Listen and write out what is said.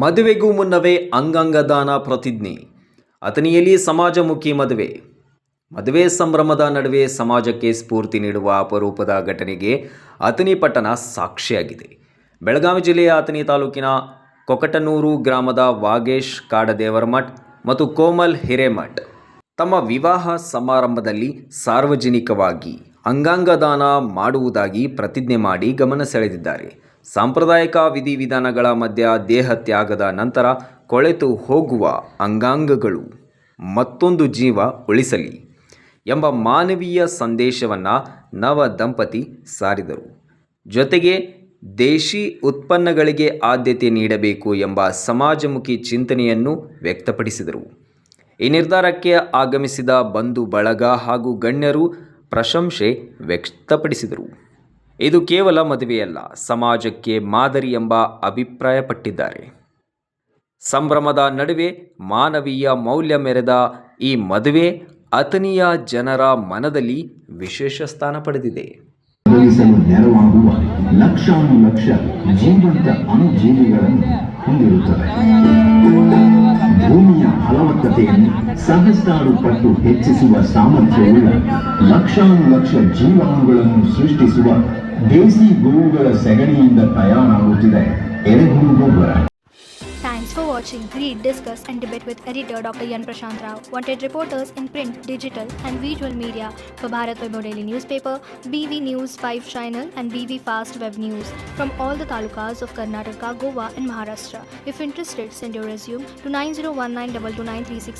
ಮದುವೆಗೂ ಮುನ್ನವೇ ಅಂಗಾಂಗ ದಾನ ಪ್ರತಿಜ್ಞೆ. ಅಥಣಿಯಲ್ಲಿ ಸಮಾಜಮುಖಿ ಮದುವೆ ಸಂಭ್ರಮದ ನಡುವೆ ಸಮಾಜಕ್ಕೆ ಸ್ಫೂರ್ತಿ ನೀಡುವ ಅಪರೂಪದ ಘಟನೆಗೆ ಅಥಣಿ ಪಟ್ಟಣ ಸಾಕ್ಷಿಯಾಗಿದೆ. ಬೆಳಗಾವಿ ಜಿಲ್ಲೆಯ ಅಥಣಿ ತಾಲೂಕಿನ ಕೊಕಟನೂರು ಗ್ರಾಮದ ವಾಗೇಶ್ ಕಾಡದೇವರಮಠ್ ಮತ್ತು ಕೋಮಲ್ ಹಿರೇಮಠ್ ತಮ್ಮ ವಿವಾಹ ಸಮಾರಂಭದಲ್ಲಿ ಸಾರ್ವಜನಿಕವಾಗಿ ಅಂಗಾಂಗ ದಾನ ಮಾಡುವುದಾಗಿ ಪ್ರತಿಜ್ಞೆ ಮಾಡಿ ಗಮನ ಸೆಳೆದಿದ್ದಾರೆ. ಸಾಂಪ್ರದಾಯಿಕ ವಿಧಿವಿಧಾನಗಳ ಮಧ್ಯ ದೇಹ ತ್ಯಾಗದ ನಂತರ ಕೊಳೆತು ಹೋಗುವ ಅಂಗಾಂಗಗಳು ಮತ್ತೊಂದು ಜೀವ ಉಳಿಸಲಿ ಎಂಬ ಮಾನವೀಯ ಸಂದೇಶವನ್ನು ನವ ದಂಪತಿ ಸಾರಿದರು. ಜೊತೆಗೆ ದೇಶಿ ಉತ್ಪನ್ನಗಳಿಗೆ ಆದ್ಯತೆ ನೀಡಬೇಕು ಎಂಬ ಸಮಾಜಮುಖಿ ಚಿಂತನೆಯನ್ನು ವ್ಯಕ್ತಪಡಿಸಿದರು. ಈ ನಿರ್ಧಾರಕ್ಕೆ ಆಗಮಿಸಿದ ಬಂಧು ಬಳಗ ಹಾಗೂ ಗಣ್ಯರು ಪ್ರಶಂಸೆ ವ್ಯಕ್ತಪಡಿಸಿದರು. ಇದು ಕೇವಲ ಮದುವೆಯಲ್ಲ, ಸಮಾಜಕ್ಕೆ ಮಾದರಿ ಎಂಬ ಅಭಿಪ್ರಾಯಪಟ್ಟಿದ್ದಾರೆ. ಸಂಭ್ರಮದ ನಡುವೆ ಮಾನವೀಯ ಮೌಲ್ಯ ಮೆರೆದ ಈ ಮದುವೆ ಅಥಣಿಯ ಜನರ ಮನದಲ್ಲಿ ವಿಶೇಷ ಸ್ಥಾನ ಪಡೆದಿದೆ. ನೆರವಾಗುವ ಲಕ್ಷಾನುಲಕ್ಷ ಜೀವಂತ ಅಣುಜೀವಿಗಳನ್ನು ಹೊಂದಿರುತ್ತದೆ. ಭೂಮಿಯ ಫಲವತ್ತತೆಯನ್ನು ಸಹಸ್ರಾರು ಪಟ್ಟು ಹೆಚ್ಚಿಸುವ ಸಾಮರ್ಥ್ಯವುಳ್ಳ ಲಕ್ಷಾನುಲಕ್ಷ ಜೀವಾಣುಗಳನ್ನು ಸೃಷ್ಟಿಸುವ ದೇಸಿ ಗೋವುಗಳ ಸೆಗಣಿಯಿಂದ ತಯಾರಾಗುತ್ತಿದೆ ಎರೆಹುಳು ಗೊಬ್ಬರ. Thanks for watching. Read, discuss and debate with editor Dr. Yan Prashant Rao. Wanted reporters in print, digital and visual media for Bharat Vaibhav Daily Newspaper, BV News 5 Channel and BV Fast Web News from all the talukas of Karnataka, Goa and Maharashtra. If interested, send your resume to 9019229369.